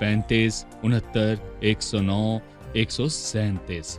35, 69, 109, 137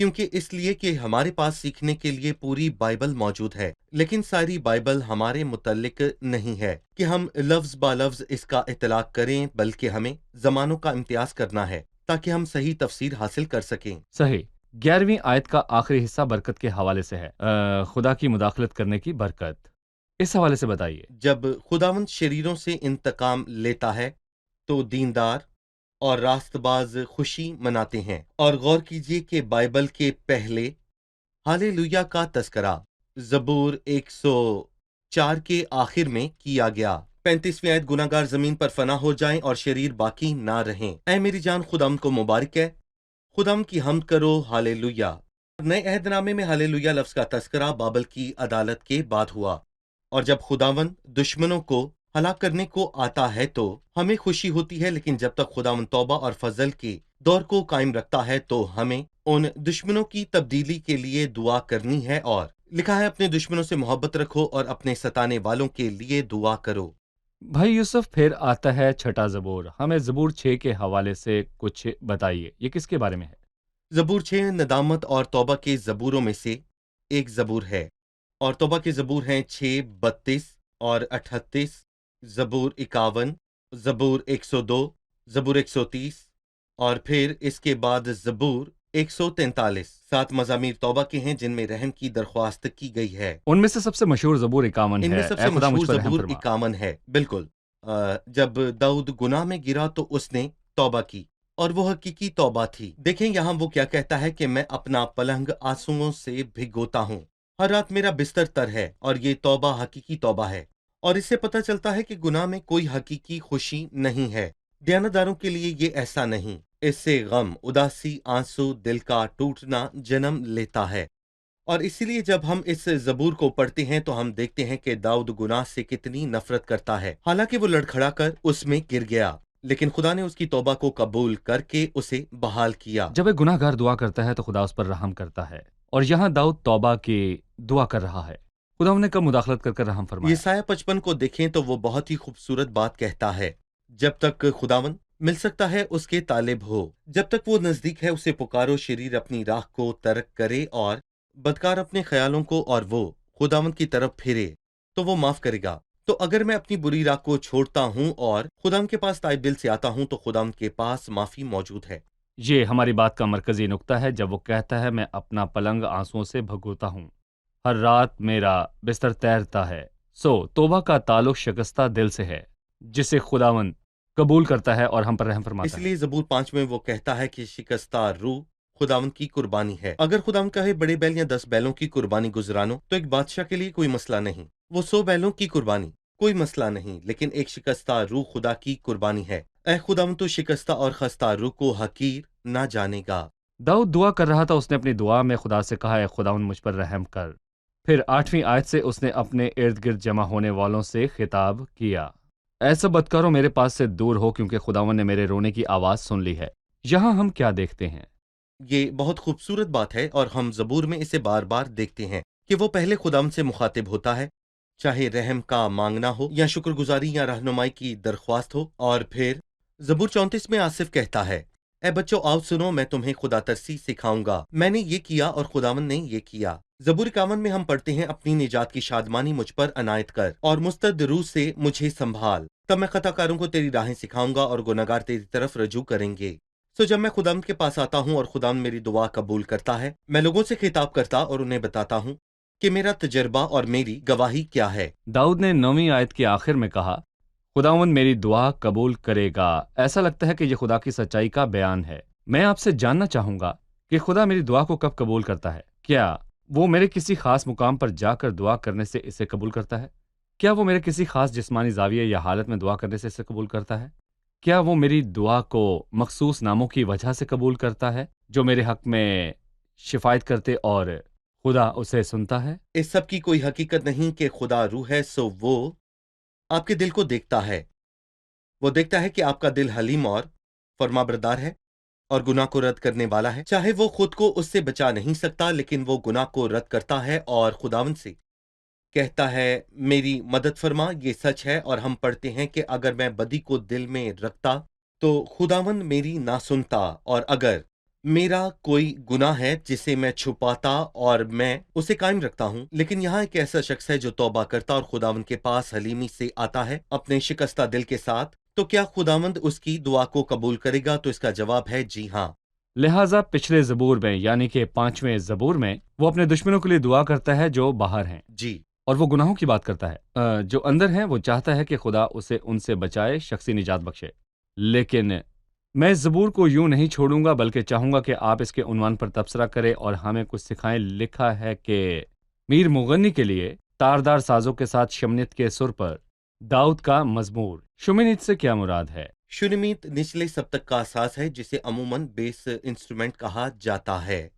کیونکہ اس لیے کہ ہمارے پاس سیکھنے کے لیے پوری بائبل موجود ہے، لیکن ساری بائبل ہمارے متعلق نہیں ہے کہ ہم لفظ با لفظ اس کا اطلاق کریں، بلکہ ہمیں زمانوں کا امتیاز کرنا ہے تاکہ ہم صحیح تفسیر حاصل کر سکیں۔ صحیح۔ 11ویں آیت کا آخری حصہ برکت کے حوالے سے ہے، خدا کی مداخلت کرنے کی برکت، اس حوالے سے بتائیے۔ جب خداوند شریروں سے انتقام لیتا ہے تو دیندار اور راست باز خوشی مناتے ہیں، اور غور کیجئے کہ بائبل کے پہلے ہالےلویا کا تذکرہ زبور 104 کے آخر میں کیا گیا۔ 35ویں آیت، گناہ گار زمین پر فنا ہو جائیں اور شریر باقی نہ رہیں۔ اے میری جان خداوند کو مبارک ہے، خداوند کی حمد کرو، ہالےلویا۔ نئے عہد نامے میں ہالےلویا لفظ کا تذکرہ بابل کی عدالت کے بعد ہوا، اور جب خداوند دشمنوں کو ہلاک کرنے کو آتا ہے تو ہمیں خوشی ہوتی ہے، لیکن جب تک خداوند توبہ اور فضل کے دور کو قائم رکھتا ہے تو ہمیں ان دشمنوں کی تبدیلی کے لیے دعا کرنی ہے، اور لکھا ہے اپنے دشمنوں سے محبت رکھو اور اپنے ستانے والوں کے لیے دعا کرو۔ بھائی یوسف، پھر آتا ہے چھٹا زبور، ہمیں زبور 6 کے حوالے سے کچھ بتائیے، یہ کس کے بارے میں ہے؟ زبور 6 ندامت اور توبہ کے زبوروں میں سے ایک زبور ہے، اور توبہ کے زبور ہیں 6، 32 اور 38، زبور 51، زبور 102، زبور 130، اور پھر اس کے بعد زبور 143۔ 7 مزامیر توبہ کے ہیں جن میں رحم کی درخواست کی گئی ہے۔ ان میں سے سب سے مشہور زبور 51 ان ہے، میں سب اے سے خدا مجھ مشہور پر رحم زبور فرما۔ 51 ہے، بالکل۔ جب داؤد گناہ میں گرا تو اس نے توبہ کی، اور وہ حقیقی توبہ تھی۔ دیکھیں یہاں وہ کیا کہتا ہے کہ میں اپنا پلنگ آنسوؤں سے بھگوتا ہوں، ہر رات میرا بستر تر ہے، اور یہ توبہ حقیقی توبہ ہے۔ اور اس سے پتہ چلتا ہے کہ گناہ میں کوئی حقیقی خوشی نہیں ہے، دیانتداروں کے لیے یہ ایسا نہیں۔ اس سے غم، اداسی، آنسو، دل کا ٹوٹنا جنم لیتا ہے۔ اور اسی لیے جب ہم اس زبور کو پڑھتے ہیں تو ہم دیکھتے ہیں کہ داؤد گناہ سے کتنی نفرت کرتا ہے، حالانکہ وہ لڑکھڑا کر اس میں گر گیا، لیکن خدا نے اس کی توبہ کو قبول کر کے اسے بحال کیا۔ جب ایک گناہ گار دعا کرتا ہے تو خدا اس پر رحم کرتا ہے، اور یہاں داؤد توبہ کی دعا کر رہا ہے، خدا نے کب مداخلت کر رحم فرمایا؟ یسایہ 55 کو دیکھیں تو وہ بہت ہی خوبصورت بات کہتا ہے، جب تک خداوند مل سکتا ہے اس کے طالب ہو، جب تک وہ نزدیک ہے اسے پکارو، شریر اپنی راہ کو ترک کرے اور بدکار اپنے خیالوں کو، اور وہ خداوند کی طرف پھرے تو وہ معاف کرے گا۔ تو اگر میں اپنی بری راہ کو چھوڑتا ہوں اور خداوند کے پاس تائب دل سے آتا ہوں تو خداوند کے پاس معافی موجود ہے۔ یہ ہماری بات کا مرکزی نقطہ ہے جب وہ کہتا ہے میں اپنا پلنگ آنسوؤں سے بھگوتا ہوں، ہر رات میرا بستر تیرتا ہے۔ توبہ کا تعلق شکستہ دل سے ہے جسے خداوند قبول کرتا ہے اور ہم پر رحم فرماتا اس ہے۔ لیے زبور 5 میں وہ کہتا ہے کہ شکستہ روح خداوند کی قربانی ہے۔ اگر خداوند کہے بڑے بیل یا 10 بیلوں کی قربانی گزرانو تو ایک بادشاہ کے لیے کوئی مسئلہ نہیں، وہ 100 بیلوں کی قربانی کوئی مسئلہ نہیں، لیکن ایک شکستہ روح خدا کی قربانی ہے۔ اے خداوند تو شکستہ اور خستہ روح کو حقیر نہ جانے گا۔ داؤد دعا کر رہا تھا، اس نے اپنی دعا میں خدا سے کہا اے خداوند مجھ پر رحم کر۔ پھر 8ویں آیت سے اس نے اپنے ارد گرد جمع ہونے والوں سے خطاب کیا، ایسا بدکارو میرے پاس سے دور ہو، کیونکہ خداوند نے میرے رونے کی آواز سن لی ہے۔ یہاں ہم کیا دیکھتے ہیں؟ یہ بہت خوبصورت بات ہے، اور ہم زبور میں اسے بار بار دیکھتے ہیں کہ وہ پہلے خداوند سے مخاطب ہوتا ہے، چاہے رحم کا مانگنا ہو یا شکر گزاری یا رہنمائی کی درخواست ہو، اور پھر زبور 34 میں آصف کہتا ہے اے بچوں آؤ سنو، میں تمہیں خدا ترسی سکھاؤں گا، میں نے یہ کیا اور خداوند نے یہ کیا۔ زبور 51 میں ہم پڑھتے ہیں اپنی نجات کی شادمانی مجھ پر عنایت کر اور مستد روح سے مجھے سنبھال، تب میں خطا کاروں کو تیری راہیں سکھاؤں گا اور گناہگار تیری طرف رجوع کریں گے۔ جب میں خداوند کے پاس آتا ہوں اور خداوند میری دعا قبول کرتا ہے، میں لوگوں سے خطاب کرتا اور انہیں بتاتا ہوں کہ میرا تجربہ اور میری گواہی کیا ہے۔ داؤد نے 9ویں آیت کے آخر میں کہا خداوند میری دعا قبول کرے گا۔ ایسا لگتا ہے کہ یہ خدا کی سچائی کا بیان ہے۔ میں آپ سے جاننا چاہوں گا کہ خدا میری دعا کو کب قبول کرتا ہے؟ کیا وہ میرے کسی خاص مقام پر جا کر دعا کرنے سے اسے قبول کرتا ہے؟ کیا وہ میرے کسی خاص جسمانی زاویے یا حالت میں دعا کرنے سے اسے قبول کرتا ہے؟ کیا وہ میری دعا کو مخصوص ناموں کی وجہ سے قبول کرتا ہے جو میرے حق میں شفاعت کرتے اور خدا اسے سنتا ہے؟ اس سب کی کوئی حقیقت نہیں کہ خدا روح ہے، سو وہ آپ کے دل کو دیکھتا ہے۔ وہ دیکھتا ہے کہ آپ کا دل حلیم اور فرما بردار ہے اور گناہ کو رد کرنے والا ہے۔ چاہے وہ خود کو اس سے بچا نہیں سکتا، لیکن وہ گناہ کو رد کرتا ہے اور خداوند سے کہتا ہے میری مدد فرما۔ یہ سچ ہے، اور ہم پڑھتے ہیں کہ اگر میں بدی کو دل میں رکھتا تو خداوند میری نہ سنتا، اور اگر میرا کوئی گناہ ہے جسے میں چھپاتا اور میں اسے قائم رکھتا ہوں، لیکن یہاں ایک ایسا شخص ہے جو توبہ کرتا اور خداوند کے پاس حلیمی سے آتا ہے اپنے شکستہ دل کے ساتھ، تو کیا خداوند اس کی دعا کو قبول کرے گا؟ تو اس کا جواب ہے جی ہاں۔ لہٰذا پچھلے زبور میں یعنی کہ 5ویں زبور میں وہ اپنے دشمنوں کے لیے دعا کرتا ہے جو باہر ہیں، جی اور وہ گناہوں کی بات کرتا ہے جو اندر ہیں۔ وہ چاہتا ہے کہ خدا اسے ان سے بچائے، شخصی نجات بخشے۔ لیکن میں اس زبور کو یوں نہیں چھوڑوں گا، بلکہ چاہوں گا کہ آپ اس کے عنوان پر تبصرہ کریں اور ہمیں کچھ سکھائیں۔ لکھا ہے کہ میر مغنی کے لیے تاردار سازوں کے ساتھ شمنیت کے سر پر داؤد کا مزمور۔ شمنیت سے کیا مراد ہے؟ شنمیت نچلے سبتک کا اساس ہے جسے عموماً بیس انسٹرومنٹ کہا جاتا ہے،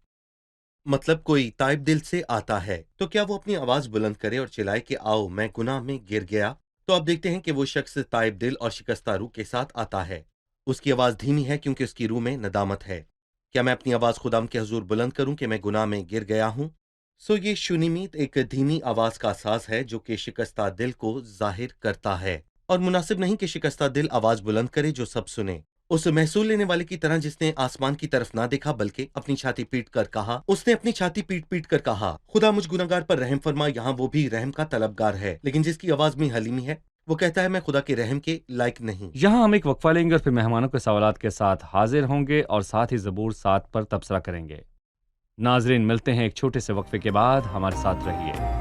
مطلب کوئی تائب دل سے آتا ہے۔ تو کیا وہ اپنی آواز بلند کرے اور چلائے کہ آؤ میں گناہ میں گر گیا؟ تو آپ دیکھتے ہیں کہ وہ شخص تائب دل اور شکستہ روح کے ساتھ آتا ہے۔ اس کی آواز دھیمی ہے کیونکہ اس کی روح میں ندامت ہے۔ کیا میں اپنی آواز خدام کے حضور بلند کروں کہ میں گناہ میں گر گیا ہوں؟ یہ شنمیت ایک دھیمی آواز کا اساس ہے جو کہ شکستہ دل کو ظاہر کرتا ہے، اور مناسب نہیں کہ شکستہ دل آواز بلند کرے جو سب سنے۔ اس محصول لینے والے کی طرح جس نے آسمان کی طرف نہ دیکھا بلکہ اپنی چھاتی پیٹ کر کہا، اس نے اپنی چھاتی پیٹ پیٹ کر کہا، خدا مجھ گناہگار پر رحم فرما۔ یہاں وہ بھی رحم کا طلبگار ہے، لیکن جس کی آواز میں حلیمی ہے وہ کہتا ہے میں خدا کے رحم کے لائق نہیں۔ یہاں ہم ایک وقفہ لیں گے اور پھر مہمانوں کے سوالات کے ساتھ حاضر ہوں گے اور ساتھ ہی زبور 7 پر تبصرہ کریں گے۔ ناظرین، ملتے ہیں ایک چھوٹے سے وقفے کے بعد، ہمارے ساتھ رہیے۔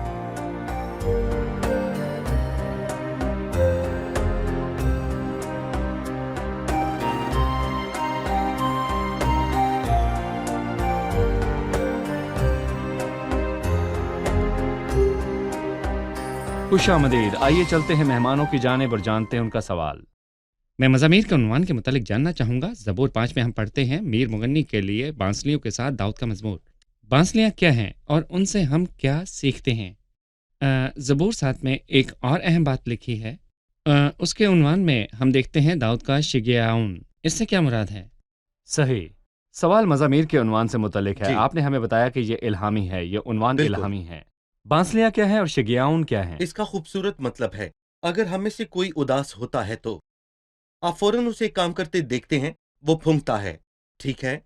خوش آمدید۔ آئیے چلتے ہیں مہمانوں کی جانب اور جانتے ہیں ان کا سوال۔ میں مزامیر کے عنوان کے متعلق جاننا چاہوں گا۔ زبور 5 میں ہم پڑھتے ہیں میر مغنی کے لیے بانسلیوں کے ساتھ داؤد کا مزمور۔ بانسلیاں کیا ہیں اور ان سے ہم کیا سیکھتے ہیں؟ زبور 7 میں ایک اور اہم بات لکھی ہے، اس کے عنوان میں ہم دیکھتے ہیں داؤد کا شگیاؤن۔ اس سے کیا مراد ہے؟ صحیح سوال مزامیر کے عنوان سے متعلق ہے۔ جی آپ نے ہمیں بتایا کہ یہ الہامی ہے، یہ عنوان بالکل۔ الہامی ہے۔ بانسلیاں کیا ہیں اور شگیاؤن کیا ہیں؟ اس کا خوبصورت مطلب ہے اگر ہم میں سے کوئی اداس ہوتا ہے تو آپ فوراً اسے کام کرتے دیکھتے ہیں، وہ پھونکتا ہے، ٹھیک ہے؟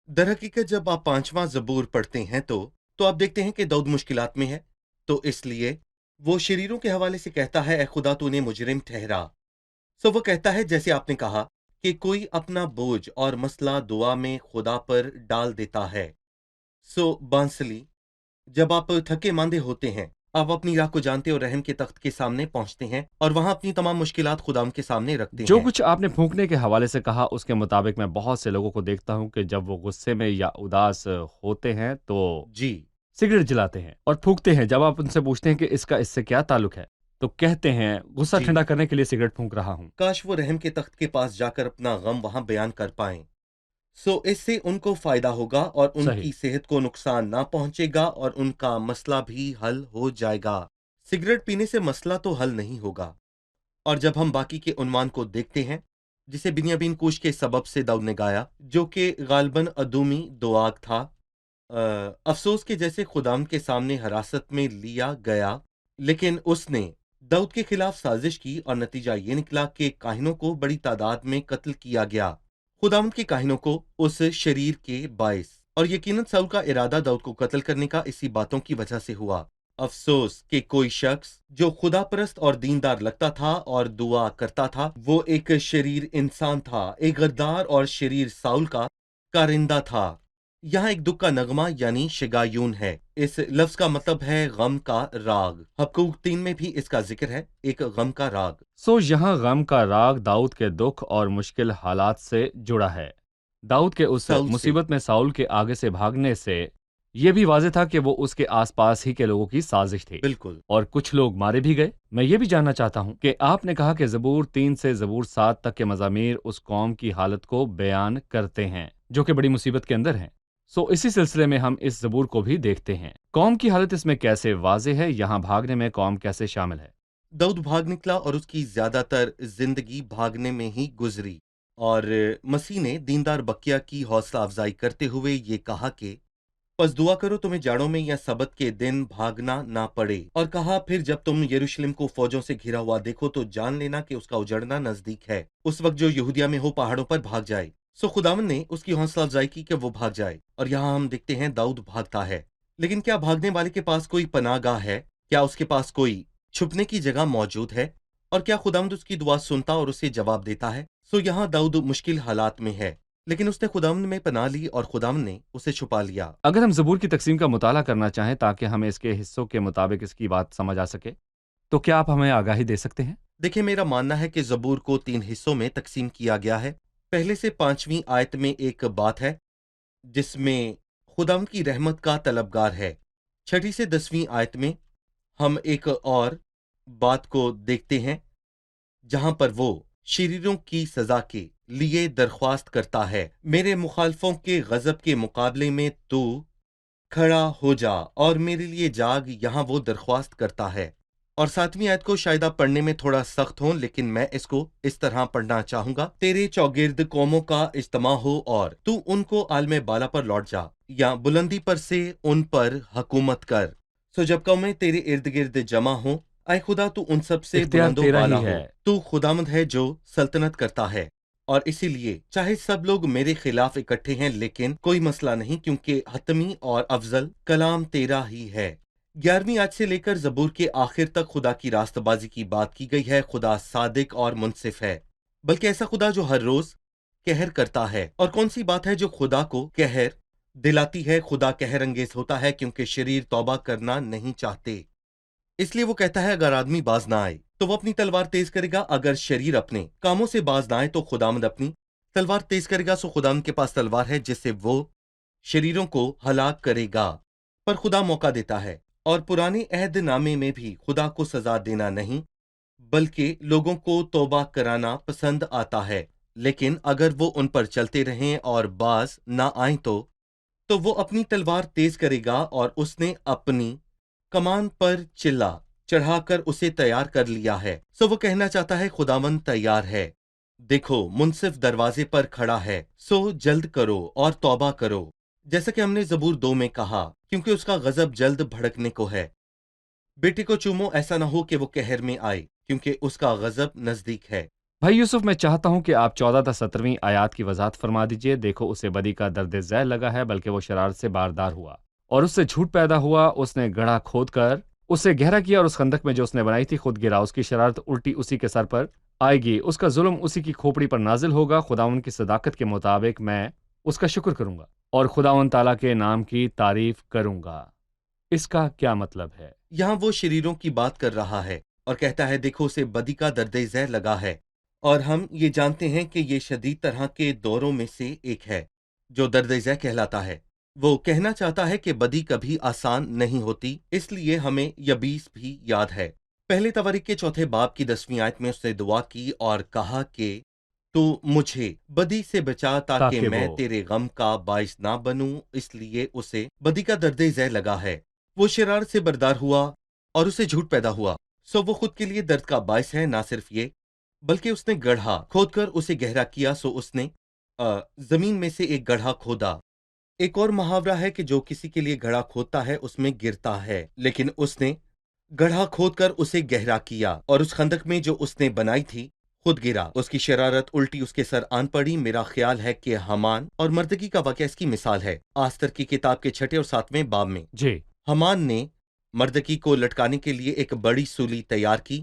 در حقیقت جب آپ 5واں زبور پڑھتے ہیں تو آپ دیکھتے ہیں کہ داؤد مشکلات میں ہے، تو اس لیے وہ شریروں کے حوالے سے کہتا ہے اے خدا تو نے مجرم ٹھہرا۔ وہ کہتا ہے جیسے آپ نے کہا کہ کوئی اپنا بوجھ اور مسئلہ دعا میں خدا پر ڈال دیتا ہے۔ بانسلی، جب آپ تھکے ماندے ہوتے ہیں، آپ اپنی راہ کو جانتے اور رحم کے تخت کے سامنے پہنچتے ہیں اور وہاں اپنی تمام مشکلات خداوند کے سامنے رکھتے جو ہیں۔ کچھ آپ نے پھونکنے کے حوالے سے کہا اس کے مطابق میں بہت سے لوگوں کو دیکھتا ہوں کہ جب وہ غصے میں یا اداس ہوتے ہیں تو جی سگریٹ جلاتے ہیں اور پھونکتے ہیں۔ جب آپ ان سے پوچھتے ہیں کہ اس سے کیا تعلق ہے تو کہتے ہیں غصہ جی ٹھنڈا کرنے کے لیے سگریٹ پھونک رہا ہوں۔ کاش وہ رحم کے تخت کے پاس جا کر اپنا غم وہاں بیان کر پائیں۔ اس سے ان کو فائدہ ہوگا اور ان صحیح۔ کی صحت کو نقصان نہ پہنچے گا اور ان کا مسئلہ بھی حل ہو جائے گا۔ سگریٹ پینے سے مسئلہ تو حل نہیں ہوگا۔ اور جب ہم باقی کے عنوان کو دیکھتے ہیں جسے بنیامین کوش کے سبب سے داؤد نے گایا، جو کہ غالباً ادومی دعاگ تھا، افسوس کے جیسے خداوند کے سامنے حراست میں لیا گیا، لیکن اس نے داؤد کے خلاف سازش کی اور نتیجہ یہ نکلا کہ کاہنوں کو بڑی تعداد میں قتل کیا گیا، خداوند کے کاہنوں کو اس شریر کے باعث، اور یقیناً ساؤل کا ارادہ داؤد کو قتل کرنے کا اسی باتوں کی وجہ سے ہوا۔ افسوس کہ کوئی شخص جو خدا پرست اور دیندار لگتا تھا اور دعا کرتا تھا، وہ ایک شریر انسان تھا، ایک غدار اور شریر ساؤل کا کارندہ تھا۔ یہاں ایک دکھ کا نغمہ یعنی شگایون ہے۔ اس لفظ کا مطلب ہے غم کا راگ۔ حبقوق 3 میں بھی اس کا ذکر ہے، ایک غم کا راگ۔ یہاں غم کا راگ داؤد کے دکھ اور مشکل حالات سے جڑا ہے۔ داؤد کے اس ساؤل سے۔ مصیبت میں ساؤل کے آگے سے بھاگنے سے یہ بھی واضح تھا کہ وہ اس کے آس پاس ہی کے لوگوں کی سازش تھی، بالکل۔ اور کچھ لوگ مارے بھی گئے۔ میں یہ بھی جاننا چاہتا ہوں کہ آپ نے کہا کہ زبور 3 سے زبور 7 تک کے مزامیر اس قوم کی حالت کو بیان کرتے ہیں جو کہ بڑی مصیبت کے اندر ہیں۔ اسی سلسلے میں ہم اس زبور کو بھی دیکھتے ہیں۔ قوم کی حالت اس میں کیسے واضح ہے؟ یہاں بھاگنے میں قوم کیسے شامل ہے؟ داؤد بھاگ نکلا اور اس کی زیادہ تر زندگی بھاگنے میں ہی گزری، اور مسیح نے دیندار بقیہ کی حوصلہ افزائی کرتے ہوئے یہ کہا کہ پس دعا کرو تمہیں جاڑوں میں یا سبت کے دن بھاگنا نہ پڑے، اور کہا پھر جب تم یروشلم کو فوجوں سے گھرا ہوا دیکھو تو جان لینا کہ اس کا اجڑنا نزدیک ہے، اس وقت جو یہودیہ میں ہو پہاڑوں پر بھاگ جائے۔ سو خداوند نے اس کی حوصلہ افزائی کی کہ وہ بھاگ جائے، اور یہاں ہم دیکھتے ہیں داؤد بھاگتا ہے، لیکن کیا بھاگنے والے کے پاس کوئی پناہ گاہ ہے؟ کیا اس کے پاس کوئی چھپنے کی جگہ موجود ہے؟ اور کیا خداوند اس کی دعا سنتا اور اسے جواب دیتا ہے؟ سو یہاں داؤد مشکل حالات میں ہے، لیکن اس نے خداوند میں پناہ لی اور خداوند نے اسے چھپا لیا۔ اگر ہم زبور کی تقسیم کا مطالعہ کرنا چاہیں تاکہ ہمیں اس کے حصوں کے مطابق اس کی بات سمجھ آ سکے تو کیا آپ ہمیں آگاہی دے سکتے ہیں؟ دیکھیں، میرا ماننا ہے کہ زبور کو 3 حصوں میں تقسیم کیا گیا ہے۔ پہلے سے 5ویں آیت میں ایک بات ہے جس میں خداوند کی رحمت کا طلبگار ہے۔ 6 سے 10ویں آیت میں ہم ایک اور بات کو دیکھتے ہیں جہاں پر وہ شریروں کی سزا کے لیے درخواست کرتا ہے، میرے مخالفوں کے غضب کے مقابلے میں تو کھڑا ہو جا اور میرے لیے جاگ، یہاں وہ درخواست کرتا ہے۔ اور 7ویں آیت کو شاید آپ پڑھنے میں تھوڑا سخت ہوں، لیکن میں اس کو اس طرح پڑھنا چاہوں گا، تیرے چوگرد قوموں کا اجتماع ہو اور تو ان کو عالم بالا پر لوٹ جا، یا بلندی پر سے ان پر حکومت کر۔ سو جب قومیں تیرے ارد گرد جمع ہوں، اے خدا تو ان سب سے اختیار بلند و تیرا بالا ہی ہو، ہے۔ تو خداوند ہے جو سلطنت کرتا ہے، اور اسی لیے چاہے سب لوگ میرے خلاف اکٹھے ہیں لیکن کوئی مسئلہ نہیں، کیونکہ حتمی اور افضل کلام تیرا ہی ہے۔ 11ویں آیت سے لے کر زبور کے آخر تک خدا کی راست بازی کی بات کی گئی ہے۔ خدا صادق اور منصف ہے، بلکہ ایسا خدا جو ہر روز قہر کرتا ہے۔ اور کون سی بات ہے جو خدا کو قہر دلاتی ہے؟ خدا قہر انگیز ہوتا ہے کیونکہ شریر توبہ کرنا نہیں چاہتے، اس لیے وہ کہتا ہے اگر آدمی باز نہ آئے تو وہ اپنی تلوار تیز کرے گا، اگر شریر اپنے کاموں سے باز نہ آئے تو خداوند اپنی تلوار تیز کرے گا۔ سو خداوند کے پاس تلوار ہے جس سے وہ شریروں کو ہلاک کرے گا، پر خدا موقع دیتا ہے۔ اور پرانے عہد نامے میں بھی خدا کو سزا دینا نہیں بلکہ لوگوں کو توبہ کرانا پسند آتا ہے، لیکن اگر وہ ان پر چلتے رہیں اور باز نہ آئیں تو وہ اپنی تلوار تیز کرے گا، اور اس نے اپنی کمان پر چلا چڑھا کر اسے تیار کر لیا ہے۔ سو وہ کہنا چاہتا ہے خداوند تیار ہے، دیکھو منصف دروازے پر کھڑا ہے، سو جلد کرو اور توبہ کرو، جیسا کہ ہم نے زبور 2 میں کہا، کیونکہ اس کا غضب جلد بھڑکنے کو ہے۔ بیٹے کو چومو، ایسا نہ ہو کہ وہ قہر میں آئے، کیونکہ اس کا غضب نزدیک ہے۔ بھائی یوسف، میں چاہتا ہوں کہ آپ 14 تا 17ویں آیات کی وضاحت فرما دیجئے۔ دیکھو اسے بدی کا درد ذیل لگا ہے، بلکہ وہ شرارت سے باردار ہوا اور اس سے جھوٹ پیدا ہوا، اس نے گڑھا کھود کر اسے گہرا کیا اور اس خندق میں جو اس نے بنائی تھی خود گرا۔ اس کی شرارت الٹی اسی کے سر پر آئے گی، اس کا ظلم اسی کی کھوپڑی پر نازل ہوگا۔ خداوند کی صداقت کے مطابق میں اس کا شکر کروں گا اور خداوند تعالیٰ کے نام کی تعریف کروں گا۔ اس کا کیا مطلب ہے؟ یہاں وہ شریروں کی بات کر رہا ہے اور کہتا ہے دیکھو اسے بدی کا درد ذیل لگا ہے، اور ہم یہ جانتے ہیں کہ یہ شدید طرح کے دوروں میں سے ایک ہے جو درد ذیل کہلاتا ہے۔ وہ کہنا چاہتا ہے کہ بدی کبھی آسان نہیں ہوتی، اس لیے ہمیں یبیس بھی یاد ہے۔ پہلے تواریخ کے 4 باب کی 10ویں آیت میں اس نے دعا کی اور کہا کہ تو مجھے بدی سے بچا تاکہ میں تیرے غم کا باعث نہ بنوں، اس لیے اسے بدی کا درد ذیل لگا ہے۔ وہ شرارت سے بردار ہوا اور اسے جھوٹ پیدا ہوا، سو وہ خود کے لیے درد کا باعث ہے۔ نہ صرف یہ بلکہ اس نے گڑھا کھود کر اسے گہرا کیا، سو اس نے زمین میں سے ایک گڑھا کھودا۔ ایک اور محاورہ ہے کہ جو کسی کے لیے گڑھا کھودتا ہے اس میں گرتا ہے، لیکن اس نے گڑھا کھود کر اسے گہرا کیا اور اس خندق میں جو اس نے بنائی تھی خود گرا۔ اس کی شرارت الٹی اس کے سر آن پڑی۔ میرا خیال ہے کہ حامان اور مردگی کا واقعہ اس کی مثال ہے۔ آستر کی کتاب کے 6 اور 7ویں باب میں جی، حامان نے مردگی کو لٹکانے کے لیے ایک بڑی سولی تیار کی،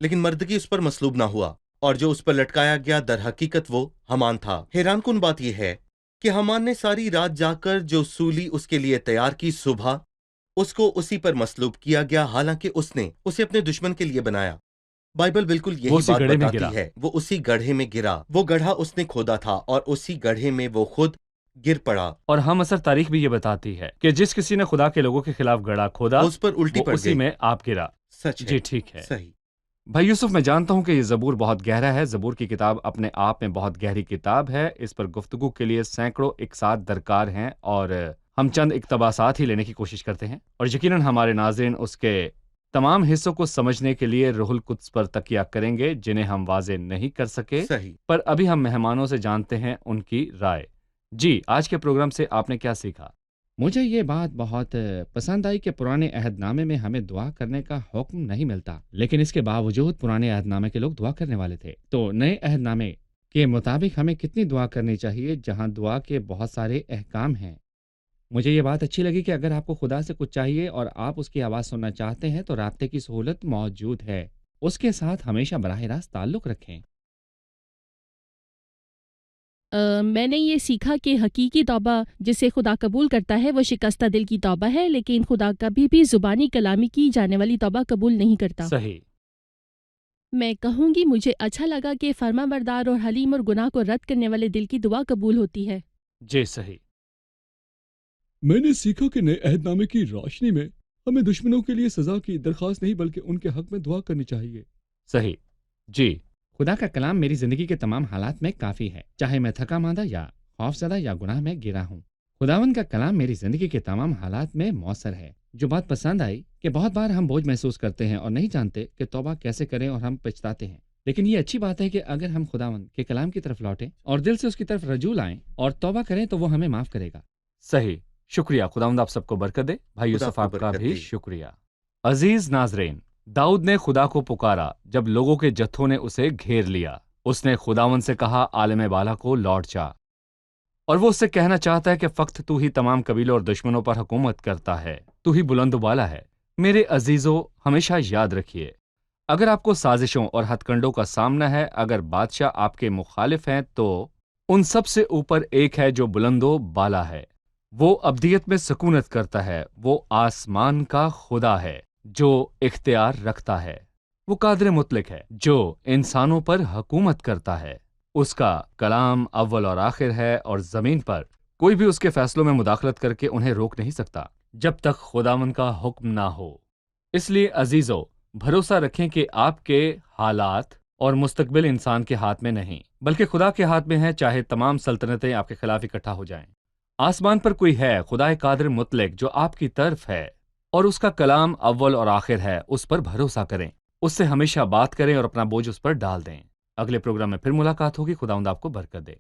لیکن مردگی اس پر مصلوب نہ ہوا، اور جو اس پر لٹکایا گیا در حقیقت وہ حامان تھا۔ حیران کن بات یہ ہے کہ حامان نے ساری رات جا کر جو سولی اس کے لیے تیار کی، صبح اس کو اسی پر مصلوب کیا گیا، حالانکہ اس نے اسے اپنے دشمن کے لیے بنایا۔ بائبل بالکل وہ یہی اسی بات گڑھے میں گرا۔ بتاتی ہے، وہ اسی گڑھے میں گرا۔ وہ گڑھا اس نے کھودا تھا اور اسی گڑھے میں وہ خود گر پڑا۔ اور ہم اثر تاریخ بھی یہ بتاتی ہے کہ جس کسی نے خدا کے لوگوں کے خلاف گڑھا کھودا وہ اس پر الٹی وہ پڑ اسی گئی۔ میں آپ گرا۔ سچ ہے، جی ٹھیک ہے صحیح۔ بھائی یوسف، میں جانتا ہوں کہ یہ زبور بہت گہرا ہے۔ زبور کی کتاب اپنے آپ میں بہت گہری کتاب ہے، اس پر گفتگو کے لیے سینکڑوں اقساط درکار ہیں، اور ہم چند اقتباسات ہی لینے کی کوشش کرتے ہیں، اور یقیناً ہمارے ناظرین اس کے تمام حصوں کو سمجھنے کے لیے روح القدس پر تکیہ کریں گے جنہیں ہم واضح نہیں کر سکے، صحیح۔ پر ابھی ہم مہمانوں سے جانتے ہیں ان کی رائے۔ جی، آج کے پروگرام سے آپ نے کیا سیکھا؟ مجھے یہ بات بہت پسند آئی کہ پرانے عہد نامے میں ہمیں دعا کرنے کا حکم نہیں ملتا، لیکن اس کے باوجود پرانے عہد نامے کے لوگ دعا کرنے والے تھے۔ تو نئے عہد نامے کے مطابق ہمیں کتنی دعا کرنی چاہیے، جہاں دعا کے بہت سارے احکام ہیں۔ مجھے یہ بات اچھی لگی کہ اگر آپ کو خدا سے کچھ چاہیے اور آپ اس کی آواز سننا چاہتے ہیں تو رابطے کی سہولت موجود ہے، اس کے ساتھ ہمیشہ براہ راست تعلق رکھیں۔ میں نے یہ سیکھا کہ حقیقی توبہ جسے خدا قبول کرتا ہے وہ شکستہ دل کی توبہ ہے، لیکن خدا کبھی بھی زبانی کلامی کی جانے والی توبہ قبول نہیں کرتا۔ صحیح۔ میں کہوں گی مجھے اچھا لگا کہ فرما بردار اور حلیم اور گناہ کو رد کرنے والے دل کی دعا قبول ہوتی ہے۔ جی صحیح۔ میں نے سیکھا کہ نئے عہد نامے کی روشنی میں ہمیں دشمنوں کے لیے سزا کی درخواست نہیں بلکہ ان کے حق میں دعا کرنی چاہیے۔ صحیح۔ جی۔ خدا کا کلام میری زندگی کے تمام حالات میں کافی ہے، چاہے میں تھکا ماندہ یا خوف زدہ یا گناہ میں گرا ہوں۔ خداوند کا کلام میری زندگی کے تمام حالات میں مؤثر ہے۔ جو بات پسند آئی کہ بہت بار ہم بوجھ محسوس کرتے ہیں اور نہیں جانتے کہ توبہ کیسے کریں اور ہم پچھتاتے ہیں، لیکن یہ اچھی بات ہے کہ اگر ہم خداوند کے کلام کی طرف لوٹیں اور دل سے اس کی طرف رجوع لائیں اور توبہ کریں تو وہ ہمیں معاف کرے گا۔ صحیح۔ شکریہ، خداوند آپ سب کو برکت دے۔ بھائی خدا یوسف آپ کو آپ کا برکت بھی دے۔ شکریہ۔ عزیز ناظرین، داؤد نے خدا کو پکارا جب لوگوں کے جتھوں نے اسے گھیر لیا۔ اس نے خداوند سے کہا عالم بالا کو لوٹ جا، اور وہ اس سے کہنا چاہتا ہے کہ فقط تو ہی تمام قبیلوں اور دشمنوں پر حکومت کرتا ہے، تو ہی بلند و بالا ہے۔ میرے عزیزو، ہمیشہ یاد رکھیے، اگر آپ کو سازشوں اور ہتھ کنڈوں کا سامنا ہے، اگر بادشاہ آپ کے مخالف ہیں، تو ان سب سے اوپر ایک ہے جو بلند و بالا ہے۔ وہ ابدیت میں سکونت کرتا ہے، وہ آسمان کا خدا ہے جو اختیار رکھتا ہے، وہ قادر مطلق ہے جو انسانوں پر حکومت کرتا ہے۔ اس کا کلام اول اور آخر ہے، اور زمین پر کوئی بھی اس کے فیصلوں میں مداخلت کر کے انہیں روک نہیں سکتا جب تک خداوند کا حکم نہ ہو۔ اس لیے عزیزو، بھروسہ رکھیں کہ آپ کے حالات اور مستقبل انسان کے ہاتھ میں نہیں بلکہ خدا کے ہاتھ میں ہے، چاہے تمام سلطنتیں آپ کے خلاف اکٹھا ہو جائیں۔ آسمان پر کوئی ہے، خدا قادر مطلق، جو آپ کی طرف ہے، اور اس کا کلام اول اور آخر ہے۔ اس پر بھروسہ کریں، اس سے ہمیشہ بات کریں اور اپنا بوجھ اس پر ڈال دیں۔ اگلے پروگرام میں پھر ملاقات ہوگی۔ خداوند آپ کو برکت دے۔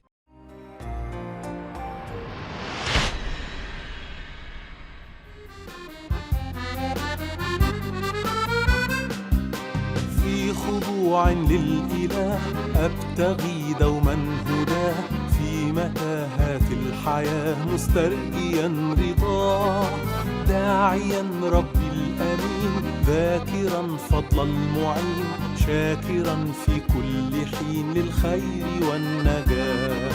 في خضوع للإله أبتغي دوما هداه في متاهات الحياة مسترجيا رضاه داعيا ربي الأمين ذاكرا فضل المعين شاكرا في كل حين للخير والنجاة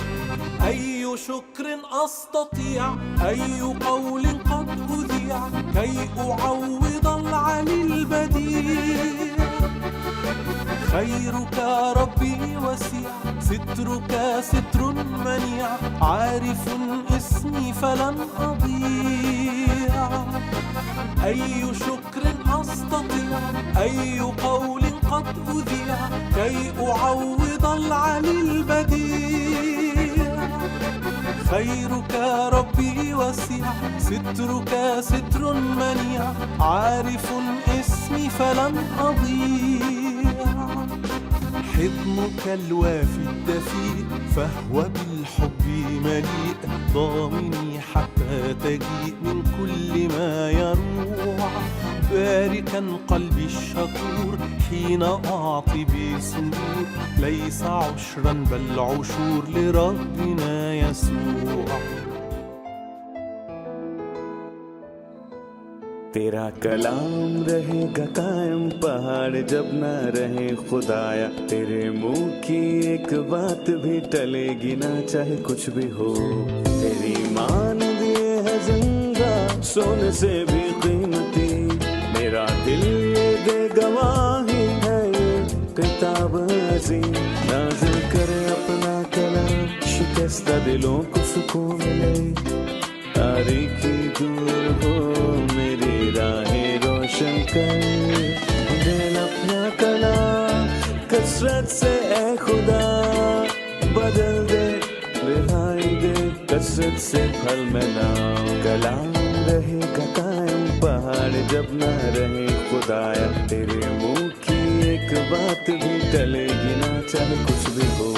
أي شكر أستطيع أي قول قد أذيع كي أعوض العلي البديع خيرك ربي وسيع سترك ستر منيع عارف اسمي فلن أضيع أي شكر أستطيع أي قول قد أذيع كي أعوض العلي البديع خيرك ربي وسيع سترك ستر منيع عارف اسمي فلن أضيع حضنك الوافي الدفيء فهو بالحب مليء ضامني حتى تجيء من كل ما يروع باركا قلبي الشكور حين أعطي بسرور ليس عشرا بل عشور لربنا يسوع تیرا کلام رہے گا قائم پہاڑ جب نہ رہے خدایا تیرے منہ کی ایک بات بھی ٹلے گی نہ چاہے کچھ بھی ہو تیری مان دیے ہے زندہ سونے سے بھی قیمتی میرا دل یہ دے گواہی ہے یہ کتاب عظیم نازل کرے اپنا کلام شکستہ دلوں کو سکون ملے تاریکی دور ہو میری راہیں روشن کر دل اپنا کلام کثرت سے اے خدا بدل دے رہائی دے کثرت سے پھل میں نام کلام رہے گا قائم پہاڑ جب نہ رہے خدایا تیرے منہ کی ایک بات بھی ٹلے گی نہ چاہے کچھ بھی ہو